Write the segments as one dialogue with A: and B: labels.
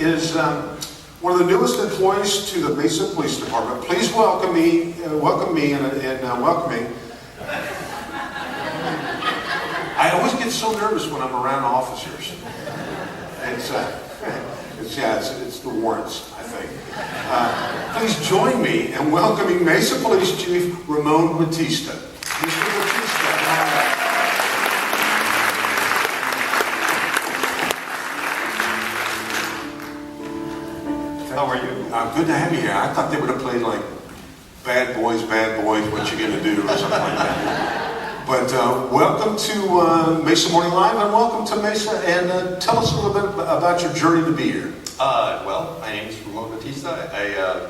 A: is one of the newest employees to the Mesa Police Department. Please welcome me, and welcome me. I always get so nervous when I'm around officers. It's the warrants, I think. Please join me in welcoming Mesa Police Chief Ramon Batista. Mr. Batista.
B: How are you?
A: Good to have you here. I thought they would have played like Bad Boys, What You Gonna Do, or something like that. But welcome to Mesa Morning Live, and welcome to Mesa. And tell us a little bit about your journey to be here.
B: Well, my name is Ramon Batista. I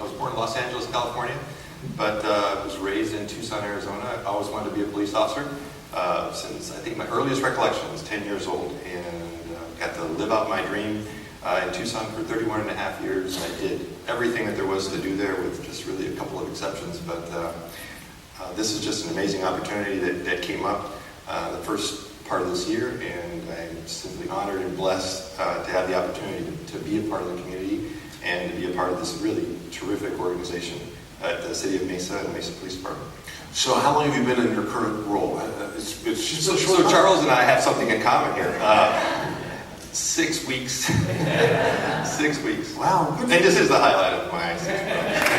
B: was born in Los Angeles, California, but was raised in Tucson, Arizona. I always wanted to be a police officer since I think my earliest recollection was 10 years old, and got to live out my dream in Tucson for 31 and a half years. I did everything that there was to do there, with just really a couple of exceptions, but this is just an amazing opportunity that came up the first part of this year, and I'm simply honored and blessed to have the opportunity to be a part of the community and to be a part of this really terrific organization at the City of Mesa and Mesa Police Department.
A: So how long have you been in your current role? It's just
B: so Charles and I have something in common here. 6 weeks. 6 weeks.
A: Wow.
B: And this is the highlight of my 6 months.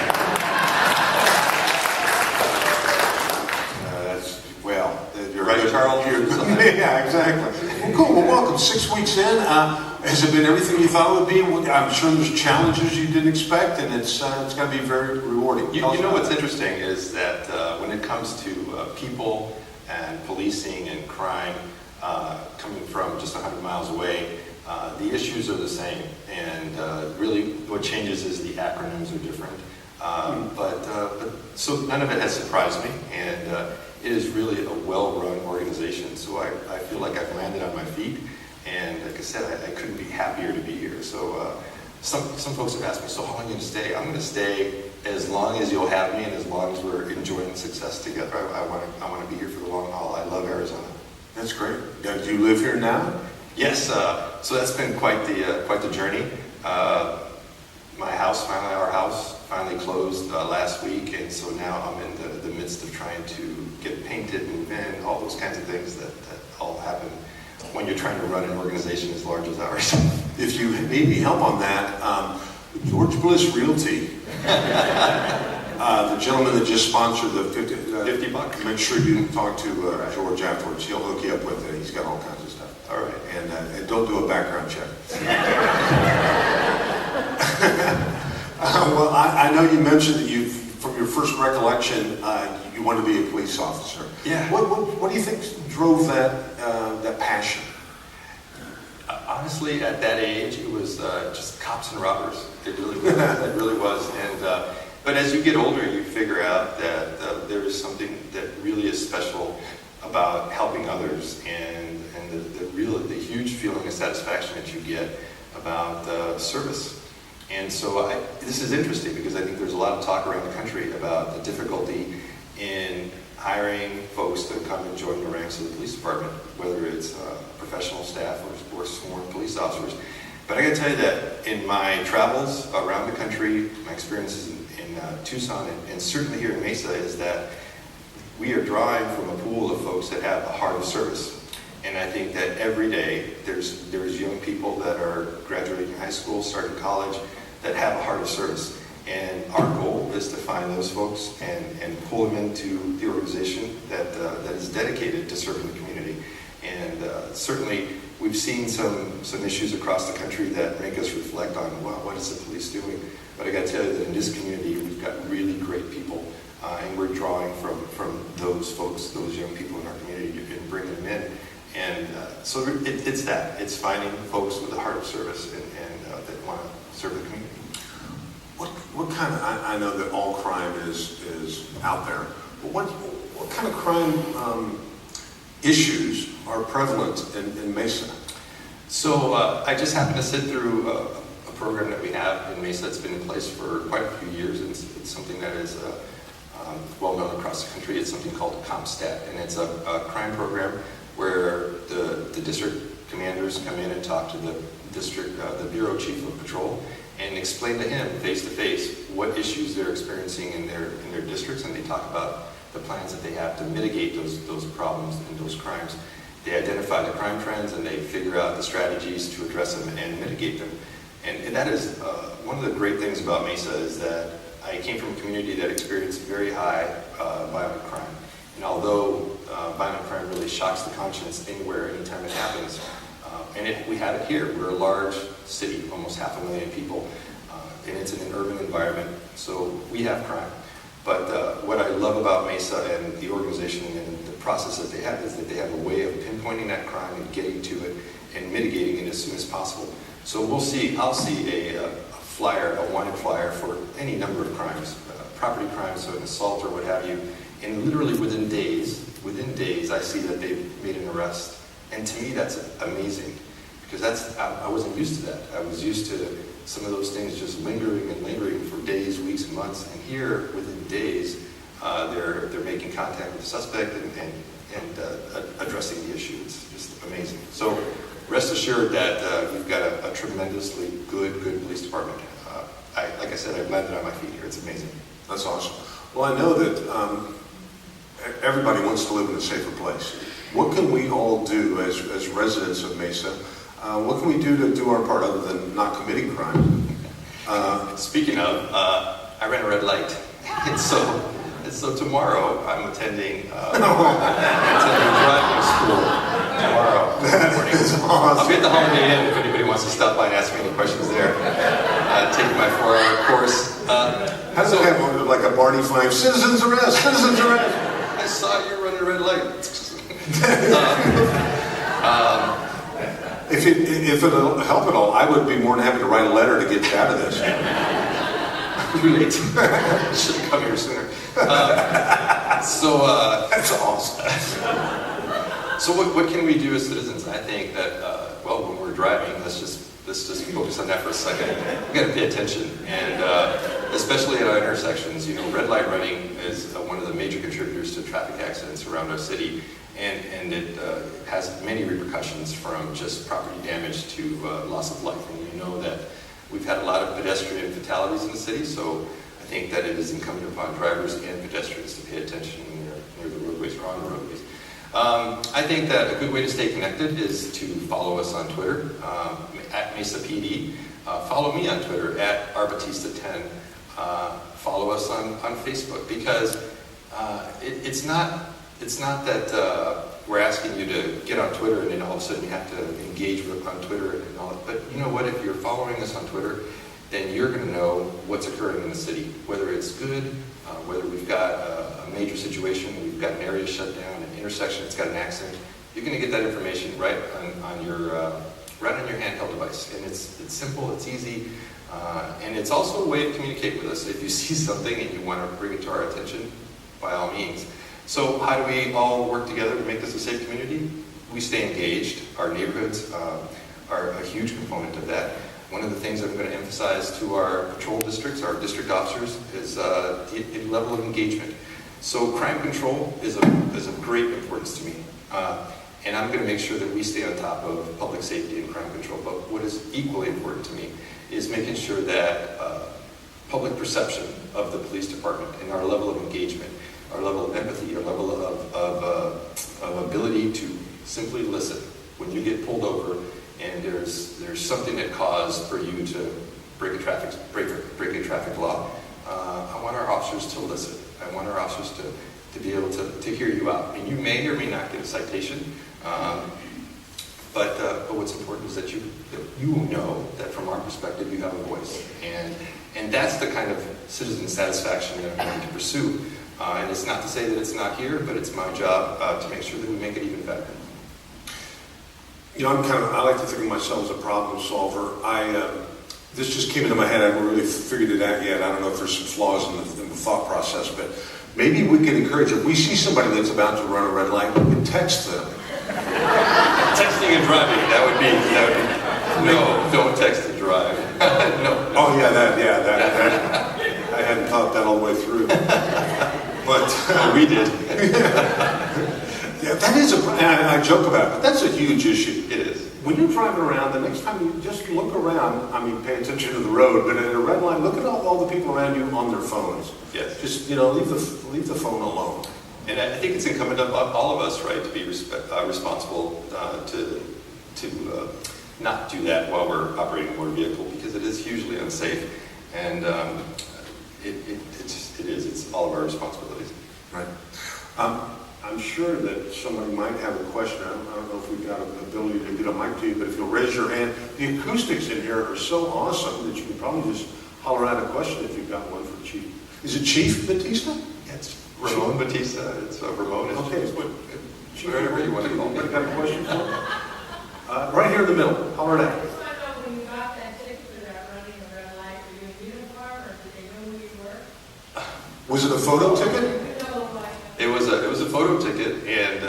A: You're
B: right, Charles.
A: Yeah, exactly. Well, cool. Well, welcome. 6 weeks in. Has it been everything you thought it would be? I'm sure there's challenges you didn't expect, and it's going to be very rewarding.
B: You know what's interesting is that when it comes to people and policing and crime, coming from just 100 miles away, the issues are the same, and really what changes is the acronyms are different. So none of it has surprised me, and it is really a well-run organization. So I feel like I've landed on my feet, and like I said, I couldn't be happier to be here. So some folks have asked me, so how long are you going to stay? I'm going to stay as long as you'll have me, and as long as we're enjoying success together. I want to be here for the long haul. I love Arizona.
A: That's great. Do you live here now?
B: Yes. So that's been quite the journey. Our house finally closed last week, and so now I'm in the midst of trying to get painted, move in, all those kinds of things that all happen when you're trying to run an organization as large as ours.
A: If you need any help on that, George Bliss Realty, the gentleman that just sponsored the $50, make sure you talk to George afterwards. He'll hook you up with it. He's got all kinds of stuff.
B: All right.
A: And don't do a background check. Well, I know you mentioned that from your first recollection, you wanted to be a police officer.
B: Yeah.
A: What do you think drove that passion?
B: Honestly, at that age, it was just cops and robbers. It really was. It really was. But as you get older, you figure out that there is something that really is special about helping others, and the huge feeling of satisfaction that you get about service. And so this is interesting, because I think there's a lot of talk around the country about the difficulty in hiring folks to come and join the ranks of the police department, whether it's professional staff or sworn police officers. But I got to tell you that in my travels around the country, my experiences in Tucson, and certainly here in Mesa, is that we are drawing from a pool of folks that have a heart of service. And I think that every day there's young people that are graduating high school, starting college, that have a heart of service. And our goal is to find those folks and pull them into the organization that is dedicated to serving the community. And certainly we've seen some issues across the country that make us reflect on, wow, what is the police doing? But I got to tell you that in this community, we've got really great people, and we're drawing from those folks, those young people in our community, and bringing them in. And so it's it's finding folks with a heart of service and that want to serve the community.
A: What kind of, I know that all crime is out there, but what kind of crime issues are prevalent in Mesa?
B: So I just happened to sit through a program that we have in Mesa that's been in place for quite a few years. It's something that is well known across the country. It's something called CompStat, and it's a crime program where the district commanders come in and talk to the district, the bureau chief of patrol, and explain to him face to face what issues they're experiencing in their districts, and they talk about the plans that they have to mitigate those problems and those crimes. They identify the crime trends and they figure out the strategies to address them and mitigate them. And that is one of the great things about Mesa, is that I came from a community that experienced very high violent crime. And although violent crime really shocks the conscience anywhere, anytime it happens, we have it here. We're a large city, almost 500,000 people, and it's in an urban environment, so we have crime. But what I love about Mesa and the organization and the process that they have is that they have a way of pinpointing that crime and getting to it and mitigating it as soon as possible. So I'll see a flyer, a wanted flyer for any number of crimes, property crimes, so an assault or what have you, and literally within days, I see that they've made an arrest. And to me, that's amazing, because I wasn't used to that. I was used to some of those things just lingering and lingering for days, weeks, and months. And here, within days, they're making contact with the suspect and addressing the issue. It's just amazing. So rest assured that we've got a tremendously good police department. Like I said, I've landed on my feet here. It's amazing.
A: That's awesome. Well, I know that everybody wants to live in a safer place. What can we all do as residents of Mesa? What can we do to do our part other than not committing crime?
B: Speaking of, I ran a red light, and so tomorrow I'm attending driving school tomorrow morning.
A: Awesome.
B: I'll be at the Holiday Inn if anybody wants to stop by and ask me any questions there. Taking my 4-hour course.
A: How does it have like a Barney Fife? Citizens arrest! Citizens arrest!
B: I saw you running a red light.
A: If it'll help at all, I would be more than happy to write a letter to get you out of this.
B: Too late. Should have come here sooner.
A: That's awesome.
B: So what can we do as citizens? I think that when we're driving, let's just focus on that for a second. We got to pay attention, and especially at our intersections. Red light running is one of the major contributors to traffic accidents around our city, and it has many repercussions, from just property damage to loss of life. And we know that we've had a lot of pedestrian fatalities in the city, so I think that it is incumbent upon drivers and pedestrians to pay attention when they're near the roadways or on the roadways. I think that a good way to stay connected is to follow us on Twitter, at Mesa PD. Follow me on Twitter, at Batista10. Follow us on Facebook, because it's not that we're asking you to get on Twitter and then all of a sudden you have to engage on Twitter and all that. But you know what? If you're following us on Twitter, then you're going to know what's occurring in the city, whether it's good, whether we've got a major situation, we've got an area shut down, an intersection that's got an accident. You're going to get that information right on your handheld device. And it's simple, it's easy, and it's also a way to communicate with us. If you see something and you want to bring it to our attention, by all means. So how do we all work together to make this a safe community? We stay engaged. Our neighborhoods are a huge component of that. One of the things I'm going to emphasize to our patrol districts, our district officers, is the level of engagement. So crime control is of great importance to me. And I'm going to make sure that we stay on top of public safety and crime control. But what is equally important to me is making sure that public perception of the police department and our level of engagement, our level of empathy, our level of ability to simply listen when you get pulled over and there's something that caused for you to break a traffic law. I want our officers to listen. I want our officers to be able to hear you out. And you may or may not get a citation, but what's important is that you know that from our perspective you have a voice, and that's the kind of citizen satisfaction that I'm going to pursue. And it's not to say that it's not here, but it's my job to make sure that we make it even better.
A: I like to think of myself as a problem solver. This just came into my head. I haven't really figured it out yet. I don't know if there's some flaws in the thought process, but maybe we can encourage, if we see somebody that's about to run a red light, we can text them.
B: Texting and driving, that would be no, don't text and drive. No.
A: Oh yeah, that. I hadn't thought that all the way through. But
B: we did.
A: Yeah, that is I joke about it, but that's a huge issue.
B: It is.
A: when you're driving around, the next time you just look around, I mean, pay attention to the road, but at a red light, look at all the people around you on their phones.
B: Yes.
A: Just, leave the phone alone.
B: And I think it's incumbent on all of us, right, to be responsible to not do that while we're operating a motor vehicle, because it is hugely unsafe, and it's all of our responsibilities.
A: Right. I'm sure that somebody might have a question. I don't know if we've got an ability to get a mic to you, but if you'll raise your hand. The acoustics in here are so awesome that you can probably just holler out a question if you've got one for Chief. Is it Chief Batista?
B: Yeah, it's Ramon Batista. It's Ramon.
A: Okay,
B: it's whatever you want to call me.
A: Got a question for me? Right here in the middle. Holler it out.
C: When you got that ticket for that running a red light, were you in uniform or did they know who you were?
A: Was it a photo ticket?
B: It was a photo ticket, and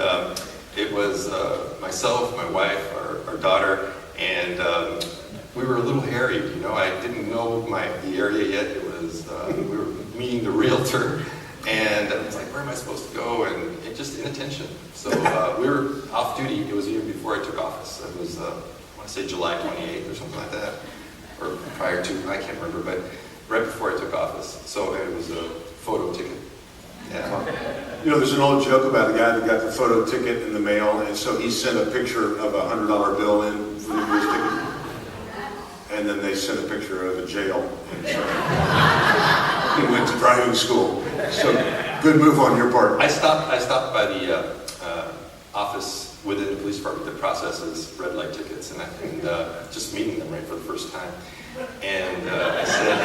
B: it was myself, my wife, our daughter, and we were a little harried. I didn't know the area yet. It was we were meeting the realtor, and I was like, where am I supposed to go? And it just inattention. So we were off duty. It was even before I took office. It was I want to say July 28th or something like that, or prior to, I can't remember, but right before I took office. So it was a photo ticket. Yeah.
A: There's an old joke about a guy that got the photo ticket in the mail, and so he sent a picture of a $100 bill in for his ticket, and then they sent a picture of a jail. And so he went to driving school. So good move on your part.
B: I stopped by the office within the police department that processes red light tickets, and just meeting them right for the first time. And I said,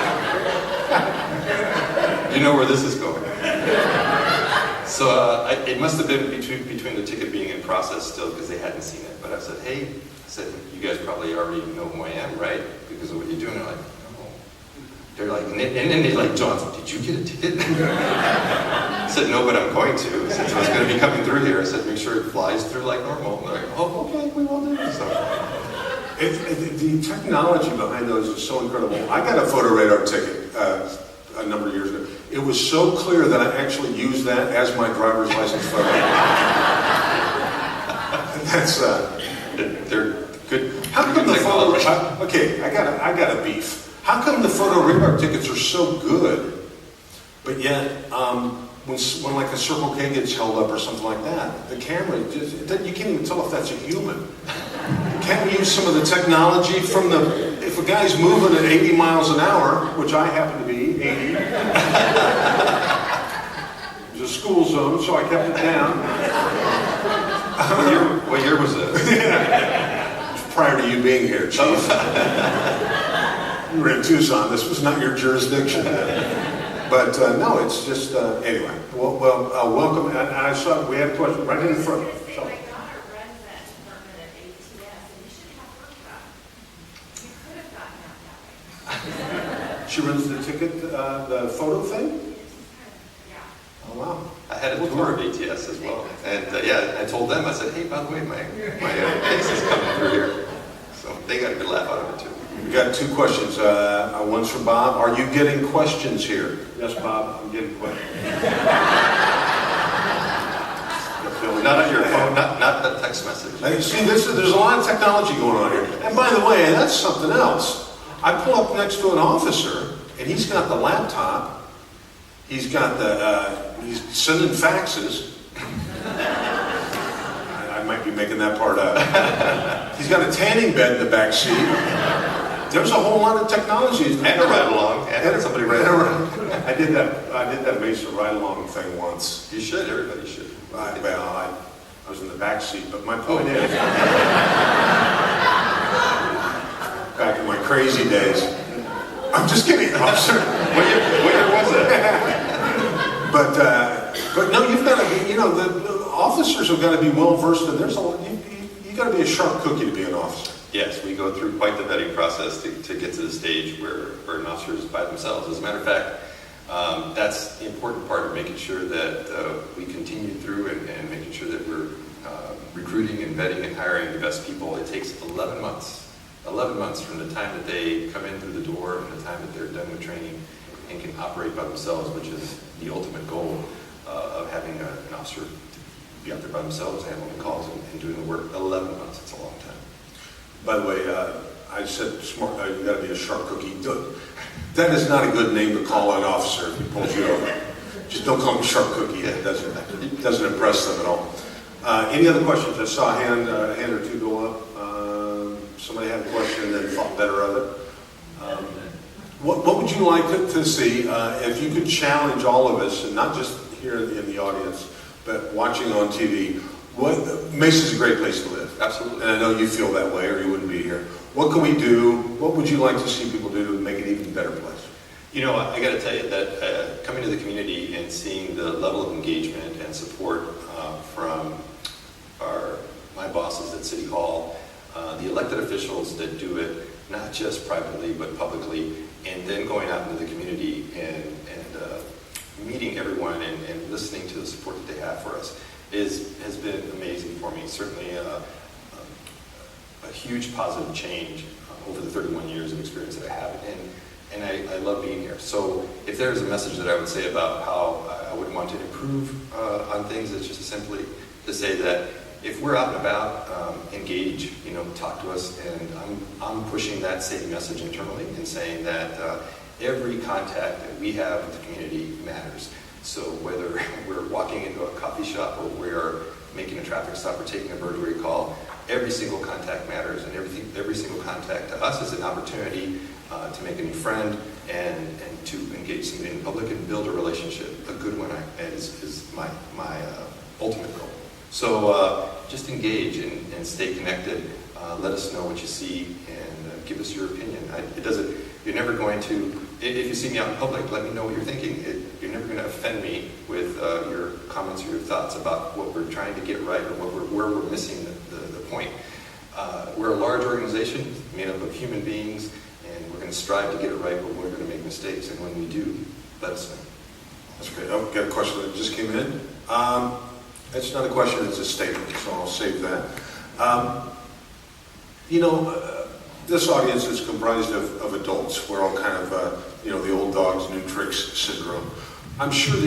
B: you know where this is going. So it must have been between the ticket being in process still, because they hadn't seen it. But I said, hey, you guys probably already know who I am, right? Because of what you're doing. They're like, no. They're like, and then they're like, John, did you get a ticket? I said, no, but I'm going to. Since I was going to be coming through here, I said, make sure it flies through like normal. And they're like, oh, okay, we will do this.
A: The technology behind those is so incredible. I got a photo radar ticket a number of years ago. It was so clear that I actually used that as my driver's license photo. That's
B: they're good.
A: How come the photo? Okay, I got a beef. How come the photo radar tickets are so good, but yet when like a Circle K gets held up or something like that, the camera you can't even tell if that's a human. Can't we use some of the technology from if a guy's moving at 80 miles an hour, which I happen to be, 80. It was a school zone, so I kept it down.
B: What year was it?
A: It was prior to you being here, Chief. You were in Tucson. This was not your jurisdiction. But no, it's just, anyway. Well, welcome. And I saw we had a question right in the front. She runs the ticket, the photo thing?
C: Yeah.
A: Oh, wow.
B: I had a tour of ATS as well. And I told them, I said, hey, by the way, my case is coming through here. So they got a good laugh out of it too.
A: We got two questions. One's from Bob. Are you getting questions here? Yes, Bob, I'm getting questions.
B: Not on your phone, not the text message.
A: See, there's a lot of technology going on here. And by the way, that's something else. I pull up next to an officer, and he's got the laptop. He's got he's sending faxes. I might be making that part up. He's got a tanning bed in the back seat. There's a whole lot of technology.
B: And a ride-along. And somebody ride-along.
A: I did that Mesa ride-along thing once.
B: You should. Everybody should.
A: I was in the back seat, but my point is, back in my crazy days. I'm just kidding, officer.
B: What year was it?
A: But no, you've got to be. The officers have got to be well versed in. There's you got to be a sharp cookie to be an officer.
B: Yes, we go through quite the vetting process to get to the stage where an officer is by themselves. As a matter of fact, that's the important part of making sure that we continue through and making sure that we're recruiting and vetting and hiring the best people. It takes 11 months. 11 months from the time that they come in through the door and the time that they're done with training and can operate by themselves, which is the ultimate goal of having an officer be out there by themselves, handling calls and doing the work. 11 months, it's a long time.
A: By the way, I said smart. You got to be a sharp cookie. That is not a good name to call an officer if he pulls you over. Just don't call him sharp cookie. It doesn't impress them at all. Any other questions? I saw a hand or two go up. Somebody had a question and then thought better of it. What would you like to see if you could challenge all of us, and not just here in the audience, but watching on TV? Mesa's a great place to live.
B: Absolutely.
A: And I know you feel that way or you wouldn't be here. What can we do? What would you like to see people do to make it an even better place?
B: You know, I got to tell you that coming to the community and seeing the level of engagement and support from my bosses at City Hall, the elected officials that do it, not just privately but publicly, and then going out into the community and meeting everyone and listening to the support that they have for us has been amazing for me. Certainly a huge positive change over the 31 years of experience that I have, and I love being here. So if there's a message that I would say about how I would want to improve on things, it's just simply to say that if we're out and about, engage, talk to us, and I'm pushing that same message internally and saying that every contact that we have with the community matters. So whether we're walking into a coffee shop or we're making a traffic stop or taking a burglary call, every single contact matters, and every single contact to us is an opportunity to make a new friend and to engage somebody in public and build a relationship. A good one is my ultimate goal. So just engage and stay connected. Let us know what you see and give us your opinion. You're never going to, if you see me out in public, let me know what you're thinking. You're never going to offend me with your comments or your thoughts about what we're trying to get right or where we're missing the point. We're a large organization made up of human beings, and we're going to strive to get it right, but we're going to make mistakes. And when we do, let us know.
A: That's great. I've got a question that just came in. It's not a question, it's a statement, so I'll save that. This audience is comprised of adults. We're all kind of, the old dogs, new tricks syndrome. I'm sure that